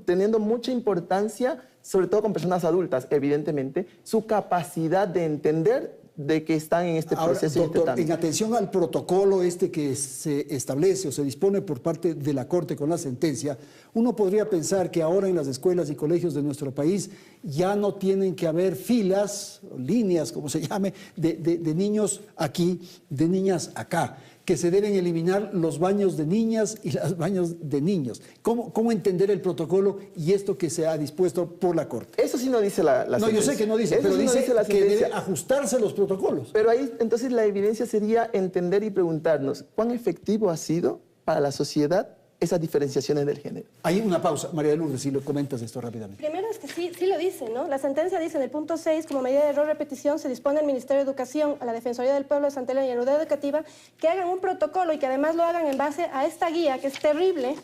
teniendo mucha importancia, sobre todo con personas adultas, evidentemente, su capacidad de entender de que están en este proceso. Ahora, doctor, en atención al protocolo que se establece o se dispone por parte de la Corte con la sentencia, uno podría pensar que ahora en las escuelas y colegios de nuestro país ya no tienen que haber filas, líneas, como se llame, de niños aquí, de niñas acá, que se deben eliminar los baños de niñas y los baños de niños. ¿Cómo entender el protocolo y esto que se ha dispuesto por la Corte? Eso sí no dice la sentencia. No, yo sé que no dice, pero sí dice que debe ajustarse los protocolos. Pero ahí entonces la evidencia sería entender y preguntarnos cuán efectivo ha sido para la sociedad esas diferenciaciones del género. Hay una pausa. María de Lourdes, si lo comentas esto rápidamente. Primero es que sí lo dice, ¿no? La sentencia dice en el punto 6, como medida de error repetición, se dispone al Ministerio de Educación, a la Defensoría del Pueblo de Santa Elena y a la Unidad Educativa que hagan un protocolo y que además lo hagan en base a esta guía, que es terrible,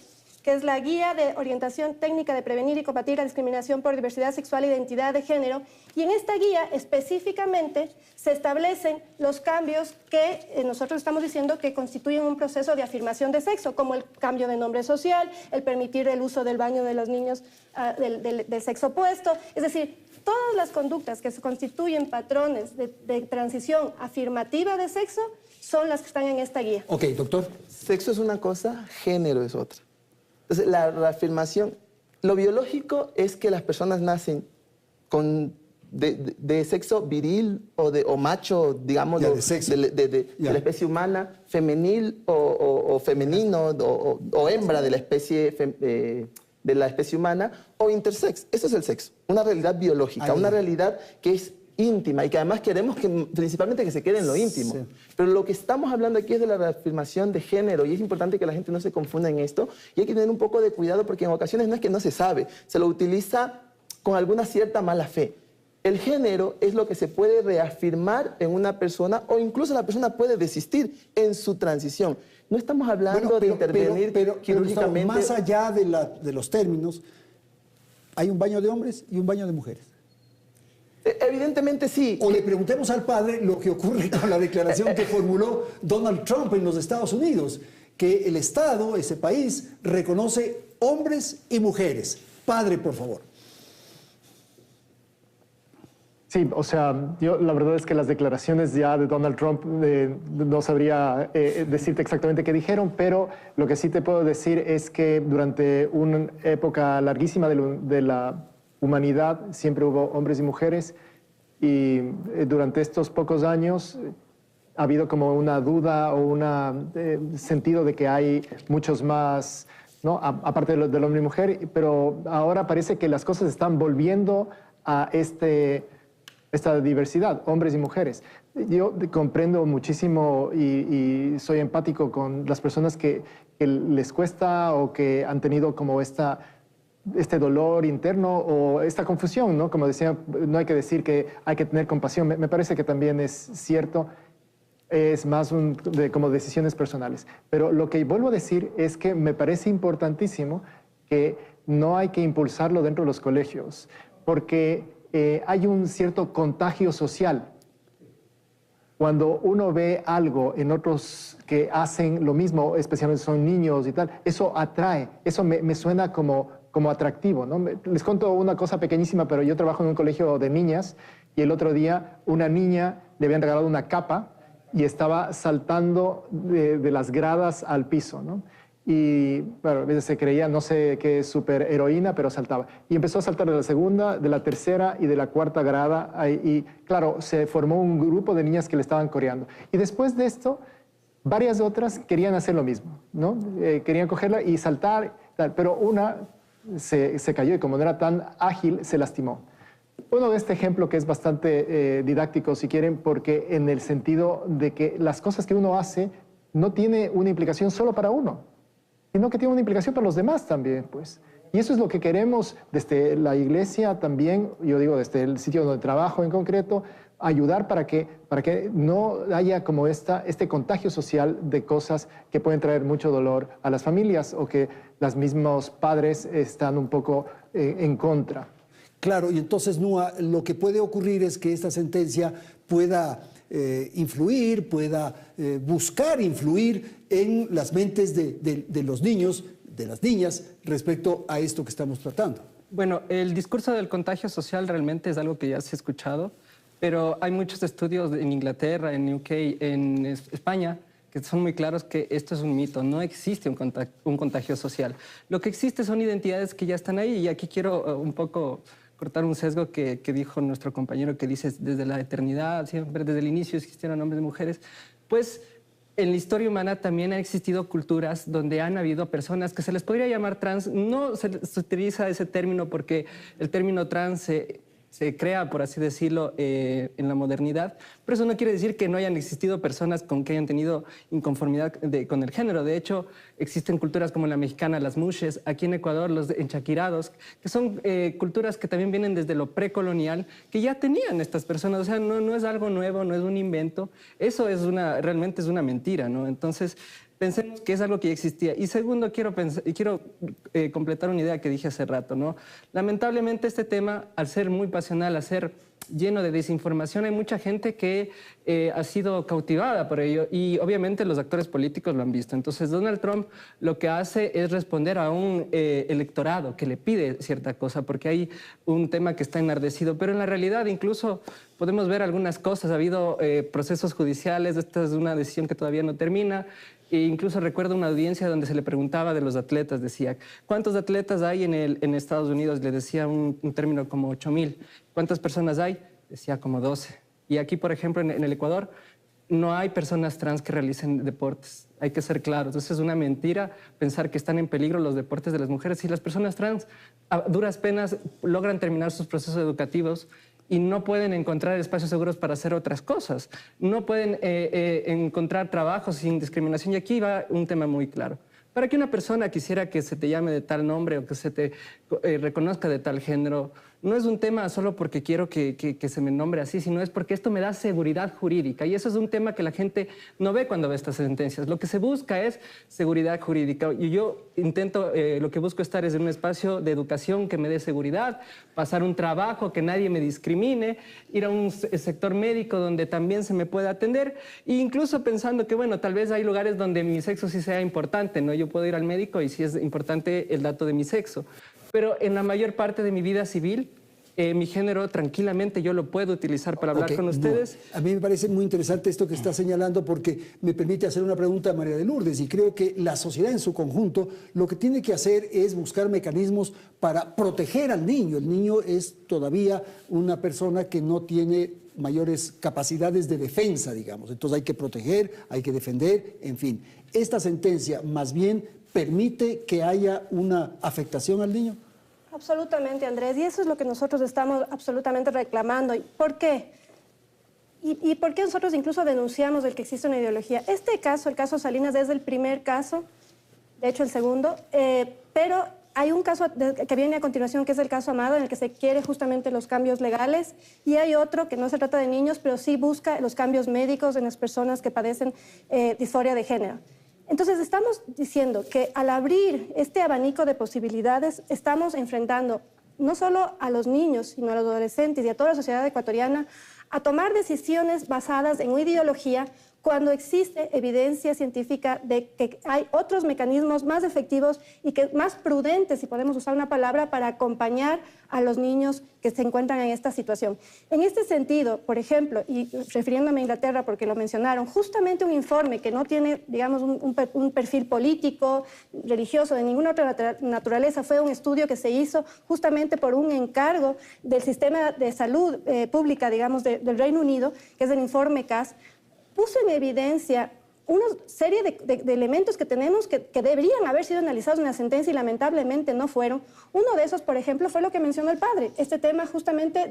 que es la Guía de Orientación Técnica de Prevenir y Combatir la Discriminación por Diversidad Sexual e Identidad de Género. Y en esta guía específicamente se establecen los cambios que nosotros estamos diciendo que constituyen un proceso de afirmación de sexo, como el cambio de nombre social, el permitir el uso del baño de los niños del sexo opuesto. Es decir, todas las conductas que se constituyen patrones de transición afirmativa de sexo son las que están en esta guía. Ok, doctor. Sexo es una cosa, género es otra. Entonces, la reafirmación, lo biológico es que las personas nacen de sexo viril o macho, digamos, de la especie humana, femenil o femenino o hembra de la especie humana, o intersex. Eso es el sexo, una realidad biológica, una realidad que es íntima y que además queremos principalmente que se quede en lo íntimo. Sí. Pero lo que estamos hablando aquí es de la reafirmación de género y es importante que la gente no se confunda en esto y hay que tener un poco de cuidado porque en ocasiones no es que no se sabe, se lo utiliza con alguna cierta mala fe. El género es lo que se puede reafirmar en una persona o incluso la persona puede desistir en su transición. No estamos hablando de intervenir quirúrgicamente. Más allá de los términos, hay un baño de hombres y un baño de mujeres. Evidentemente sí. O le preguntemos al padre lo que ocurre con la declaración que formuló Donald Trump en los Estados Unidos, que el Estado, ese país, reconoce hombres y mujeres. Padre, por favor. Sí, o sea, yo la verdad es que las declaraciones ya de Donald Trump no sabría decirte exactamente qué dijeron, pero lo que sí te puedo decir es que durante una época larguísima de la humanidad siempre hubo hombres y mujeres y durante estos pocos años ha habido como una duda o un sentido de que hay muchos más, ¿no? Aparte del hombre y mujer, pero ahora parece que las cosas están volviendo a esta diversidad, hombres y mujeres. Yo comprendo muchísimo y soy empático con las personas que les cuesta o que han tenido como este dolor interno o esta confusión, ¿no? Como decía, no hay que decir que hay que tener compasión. Me parece que también es cierto, es más como decisiones personales. Pero lo que vuelvo a decir es que me parece importantísimo que no hay que impulsarlo dentro de los colegios, porque hay un cierto contagio social. Cuando uno ve algo en otros que hacen lo mismo, especialmente son niños y tal, eso atrae, eso me suena como atractivo, ¿no? Les cuento una cosa pequeñísima, pero yo trabajo en un colegio de niñas y el otro día una niña le habían regalado una capa y estaba saltando de las gradas al piso, ¿no? Y bueno, a veces se creía, no sé qué super heroína, pero saltaba. Y empezó a saltar de la segunda, de la tercera y de la cuarta grada. Y claro, se formó un grupo de niñas que le estaban coreando. Y después de esto, varias otras querían hacer lo mismo, ¿no? Querían cogerla y saltar, tal, pero una se cayó y como no era tan ágil, se lastimó. Uno de este ejemplo que es bastante didáctico, si quieren, porque en el sentido de que las cosas que uno hace no tiene una implicación solo para uno, sino que tiene una implicación para los demás también, pues. Y eso es lo que queremos desde la iglesia también, yo digo, desde el sitio donde trabajo en concreto, ayudar para que no haya como este contagio social de cosas que pueden traer mucho dolor a las familias o que los mismos padres están un poco en contra. Claro, y entonces, Nua, lo que puede ocurrir es que esta sentencia pueda influir, pueda buscar influir en las mentes de los niños, de las niñas, respecto a esto que estamos tratando. Bueno, el discurso del contagio social realmente es algo que ya se ha escuchado, pero hay muchos estudios en Inglaterra, en UK, en España, que son muy claros que esto es un mito, no existe un contagio social. Lo que existe son identidades que ya están ahí y aquí quiero un poco cortar un sesgo que dijo nuestro compañero que dice desde la eternidad, siempre desde el inicio existieron hombres y mujeres. Pues en la historia humana también han existido culturas donde han habido personas que se les podría llamar trans. No se utiliza ese término porque el término trans se crea, por así decirlo, en la modernidad, pero eso no quiere decir que no hayan existido personas con que hayan tenido inconformidad con el género. De hecho, existen culturas como la mexicana, las mushes, aquí en Ecuador los enchaquirados, que son culturas que también vienen desde lo precolonial, que ya tenían estas personas. O sea, no es algo nuevo, no es un invento. Eso es realmente es una mentira, ¿no? Entonces, pensemos que es algo que ya existía. Y segundo, quiero completar una idea que dije hace rato, ¿no? Lamentablemente este tema, al ser muy pasional, al ser lleno de desinformación, hay mucha gente que ha sido cautivada por ello y obviamente los actores políticos lo han visto. Entonces Donald Trump lo que hace es responder a un electorado que le pide cierta cosa porque hay un tema que está enardecido, pero en la realidad incluso podemos ver algunas cosas. Ha habido procesos judiciales, esta es una decisión que todavía no termina. E incluso recuerdo una audiencia donde se le preguntaba de los atletas, decía, ¿cuántos atletas hay en Estados Unidos? Le decía un término como 8,000. ¿Cuántas personas hay? Decía como 12. Y aquí, por ejemplo, en el Ecuador, no hay personas trans que realicen deportes. Hay que ser claros. Entonces es una mentira pensar que están en peligro los deportes de las mujeres. Y las personas trans, a duras penas, logran terminar sus procesos educativos y no pueden encontrar espacios seguros para hacer otras cosas. No pueden encontrar trabajos sin discriminación. Y aquí va un tema muy claro. Para que una persona quisiera que se te llame de tal nombre o que se te reconozca de tal género, no es un tema solo porque quiero que se me nombre así, sino es porque esto me da seguridad jurídica. Y eso es un tema que la gente no ve cuando ve estas sentencias. Lo que se busca es seguridad jurídica. Y yo intento, lo que busco estar es en un espacio de educación que me dé seguridad, pasar un trabajo, que nadie me discrimine, ir a un sector médico donde también se me pueda atender, e incluso pensando que, bueno, tal vez hay lugares donde mi sexo sí sea importante, ¿no? Yo puedo ir al médico y sí es importante el dato de mi sexo. Pero en la mayor parte de mi vida civil, mi género tranquilamente yo lo puedo utilizar para hablar con ustedes. No. A mí me parece muy interesante esto que está señalando porque me permite hacer una pregunta a María de Lourdes y creo que la sociedad en su conjunto lo que tiene que hacer es buscar mecanismos para proteger al niño. El niño es todavía una persona que no tiene mayores capacidades de defensa, digamos. Entonces hay que proteger, hay que defender, en fin. Esta sentencia más bien permite que haya una afectación al niño. Absolutamente, Andrés, y eso es lo que nosotros estamos absolutamente reclamando. ¿Por qué? ¿Y por qué nosotros incluso denunciamos el que existe una ideología? Este caso, el caso Salinas, es el primer caso, de hecho el segundo, pero hay un caso que viene a continuación, que es el caso Amado, en el que se quiere justamente los cambios legales, y hay otro que no se trata de niños, pero sí busca los cambios médicos en las personas que padecen disforia de género. Entonces, estamos diciendo que al abrir este abanico de posibilidades, estamos enfrentando no solo a los niños, sino a los adolescentes y a toda la sociedad ecuatoriana a tomar decisiones basadas en una ideología cuando existe evidencia científica de que hay otros mecanismos más efectivos y que más prudentes, si podemos usar una palabra, para acompañar a los niños que se encuentran en esta situación. En este sentido, por ejemplo, y refiriéndome a Inglaterra porque lo mencionaron, justamente un informe que no tiene, digamos, un perfil político, religioso, de ninguna otra naturaleza, fue un estudio que se hizo justamente por un encargo del sistema de salud pública, digamos, del Reino Unido, que es el informe CAS, puso en evidencia una serie de elementos que tenemos que deberían haber sido analizados en la sentencia y lamentablemente no fueron. Uno de esos, por ejemplo, fue lo que mencionó el padre, este tema justamente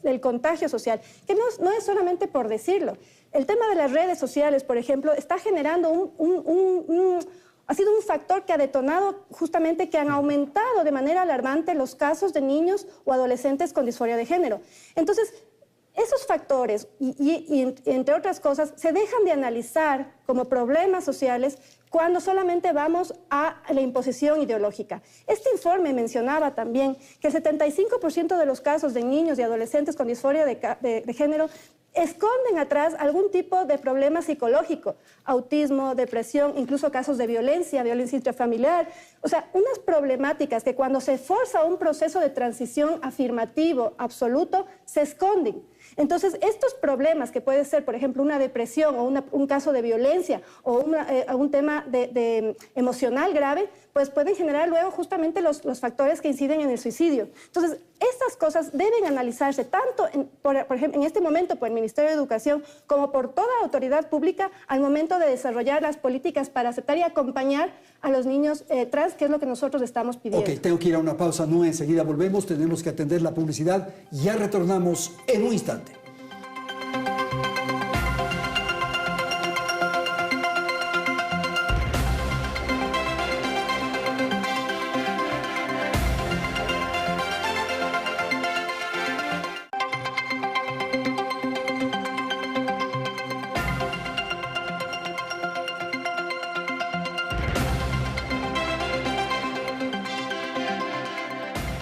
del contagio social, que no es solamente por decirlo. El tema de las redes sociales, por ejemplo, está generando ha sido un factor que ha detonado justamente que han aumentado de manera alarmante los casos de niños o adolescentes con disforia de género. Entonces, esos factores, y entre otras cosas, se dejan de analizar como problemas sociales cuando solamente vamos a la imposición ideológica. Este informe mencionaba también que el 75% de los casos de niños y adolescentes con disforia de género esconden atrás algún tipo de problema psicológico, autismo, depresión, incluso casos de violencia intrafamiliar. O sea, unas problemáticas que cuando se forza un proceso de transición afirmativo absoluto, se esconden. Entonces, estos problemas que puede ser, por ejemplo, una depresión o un caso de violencia o algún tema emocional grave, pues pueden generar luego justamente los factores que inciden en el suicidio. Entonces, estas cosas deben analizarse tanto, por ejemplo, en este momento por el Ministerio de Educación como por toda autoridad pública al momento de desarrollar las políticas para aceptar y acompañar a los niños trans, que es lo que nosotros estamos pidiendo. Ok, tengo que ir a una pausa, no, enseguida volvemos, tenemos que atender la publicidad, ya retornamos en un instante.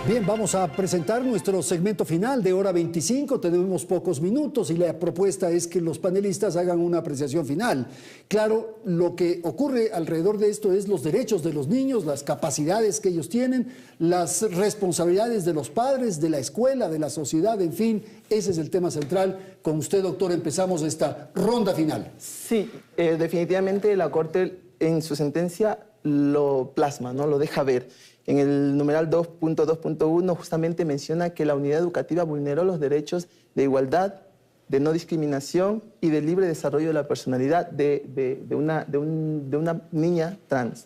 Bien, vamos a presentar nuestro segmento final de hora 25. Tenemos pocos minutos y la propuesta es que los panelistas hagan una apreciación final. Claro, lo que ocurre alrededor de esto es los derechos de los niños, las capacidades que ellos tienen, las responsabilidades de los padres, de la escuela, de la sociedad, en fin, ese es el tema central. Con usted, doctor, empezamos esta ronda final. Sí, definitivamente la Corte en su sentencia lo plasma, ¿no? Lo deja ver. En el numeral 2.2.1 justamente menciona que la unidad educativa vulneró los derechos de igualdad, de no discriminación y de libre desarrollo de la personalidad de una niña trans.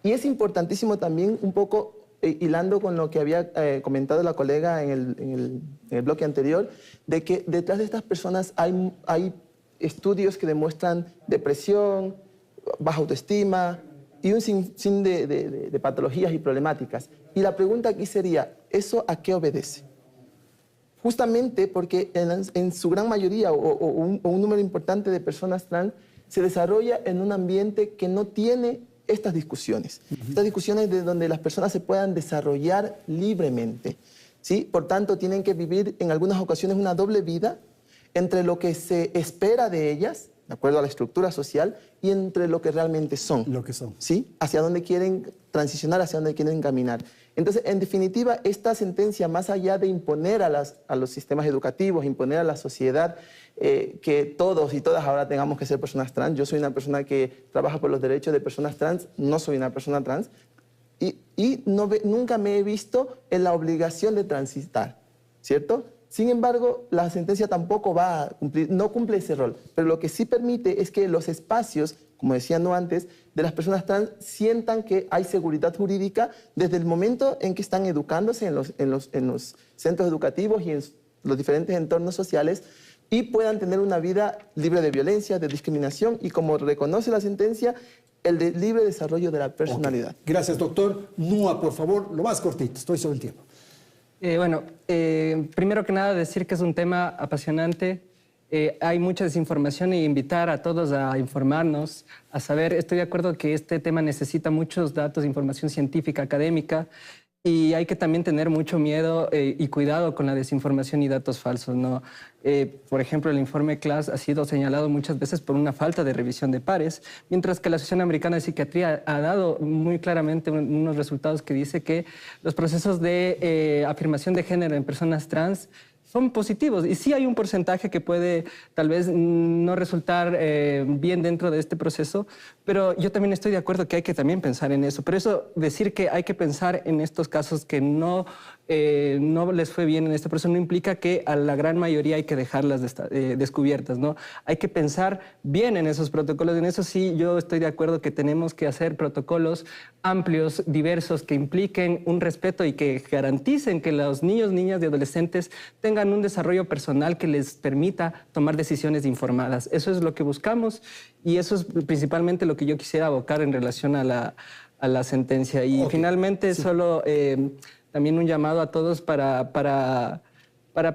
Y es importantísimo también, un poco hilando con lo que había comentado la colega en el bloque anterior, de que detrás de estas personas hay estudios que demuestran depresión, baja autoestima, y un sinfín de patologías y problemáticas. Y la pregunta aquí sería, ¿eso a qué obedece? Justamente porque en su gran mayoría o un número importante de personas trans se desarrolla en un ambiente que no tiene estas discusiones. Estas discusiones de donde las personas se puedan desarrollar libremente, ¿sí? Por tanto, tienen que vivir en algunas ocasiones una doble vida entre lo que se espera de ellas, de acuerdo a la estructura social, y entre lo que realmente son. Lo que son. ¿Sí? Hacia dónde quieren transicionar, hacia dónde quieren caminar. Entonces, en definitiva, esta sentencia, más allá de imponer a los sistemas educativos, imponer a la sociedad que todos y todas ahora tengamos que ser personas trans. Yo soy una persona que trabaja por los derechos de personas trans, no soy una persona trans, y nunca me he visto en la obligación de transitar, ¿cierto? Sin embargo, la sentencia tampoco va a cumplir, no cumple ese rol, pero lo que sí permite es que los espacios, como decía no antes, de las personas trans sientan que hay seguridad jurídica desde el momento en que están educándose en los centros educativos y en los diferentes entornos sociales y puedan tener una vida libre de violencia, de discriminación y, como reconoce la sentencia, el libre desarrollo de la personalidad. Okay. Gracias, doctor. Nua, por favor, lo más cortito, estoy sobre el tiempo. Primero que nada decir que es un tema apasionante, hay mucha desinformación y invitar a todos a informarnos, a saber. Estoy de acuerdo que este tema necesita muchos datos, información científica, académica, y hay que también tener mucho miedo y cuidado con la desinformación y datos falsos, ¿no? Por ejemplo, el informe CLAS ha sido señalado muchas veces por una falta de revisión de pares, mientras que la Asociación Americana de Psiquiatría ha dado muy claramente unos resultados que dice que los procesos de afirmación de género en personas trans son positivos. Y sí hay un porcentaje que puede tal vez no resultar bien dentro de este proceso, pero yo también estoy de acuerdo que hay que también pensar en eso. Pero eso, decir que hay que pensar en estos casos que no les fue bien en este proceso, no implica que a la gran mayoría hay que dejarlas descubiertas, ¿no? Hay que pensar bien en esos protocolos. En eso sí yo estoy de acuerdo que tenemos que hacer protocolos amplios, diversos, que impliquen un respeto y que garanticen que los niños, niñas y adolescentes tengan un desarrollo personal que les permita tomar decisiones informadas. Eso es lo que buscamos y eso es principalmente lo que yo quisiera abocar en relación a la sentencia. Y finalmente solo también un llamado a todos para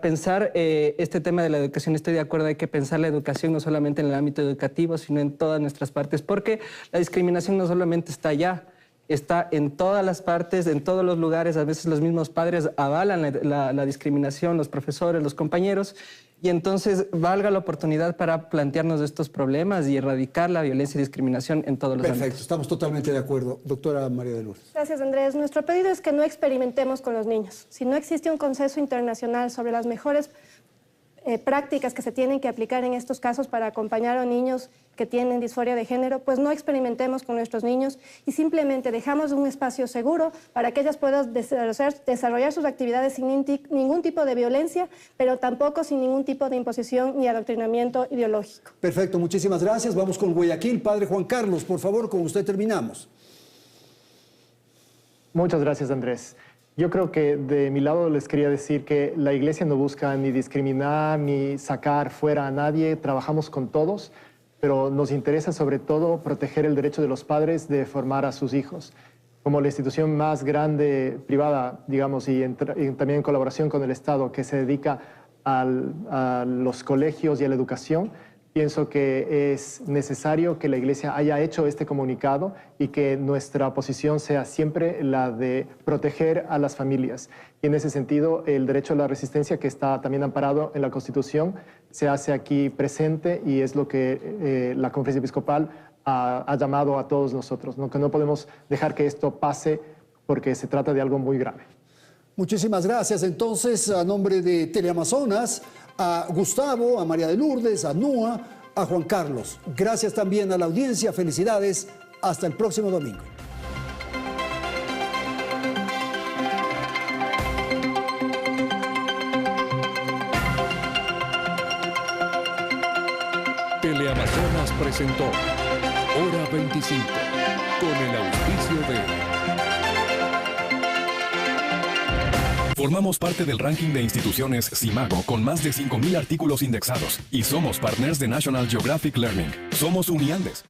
pensar este tema de la educación. Estoy de acuerdo, hay que pensar la educación no solamente en el ámbito educativo, sino en todas nuestras partes, porque la discriminación no solamente está allá, está en todas las partes, en todos los lugares. A veces los mismos padres avalan la discriminación, los profesores, los compañeros, y entonces valga la oportunidad para plantearnos estos problemas y erradicar la violencia y discriminación en todos los ámbitos. Perfecto, estamos totalmente de acuerdo. Doctora María de Lourdes. Gracias, Andrés. Nuestro pedido es que no experimentemos con los niños. Si no existe un consenso internacional sobre las mejores prácticas que se tienen que aplicar en estos casos para acompañar a niños que tienen disforia de género, pues no experimentemos con nuestros niños y simplemente dejamos un espacio seguro para que ellas puedan desarrollar sus actividades sin ningún tipo de violencia, pero tampoco sin ningún tipo de imposición ni adoctrinamiento ideológico. Perfecto, muchísimas gracias. Vamos con Guayaquil. Padre Juan Carlos, por favor, con usted terminamos. Muchas gracias, Andrés. Yo creo que de mi lado les quería decir que la Iglesia no busca ni discriminar ni sacar fuera a nadie, trabajamos con todos, pero nos interesa sobre todo proteger el derecho de los padres de formar a sus hijos. Como la institución más grande privada, digamos, y también en colaboración con el Estado que se dedica a los colegios y a la educación, pienso que es necesario que la Iglesia haya hecho este comunicado y que nuestra posición sea siempre la de proteger a las familias. Y en ese sentido, el derecho a la resistencia, que está también amparado en la Constitución, se hace aquí presente y es lo que la Conferencia Episcopal ha llamado a todos nosotros, ¿no? Que no podemos dejar que esto pase porque se trata de algo muy grave. Muchísimas gracias. Entonces, a nombre de Teleamazonas, a Gustavo, a María de Lourdes, a Nua, a Juan Carlos. Gracias también a la audiencia. Felicidades. Hasta el próximo domingo. Teleamazonas presentó Hora 25 con el auspicio de... Formamos parte del ranking de instituciones Simago con más de 5.000 artículos indexados y somos partners de National Geographic Learning. Somos Uniandes.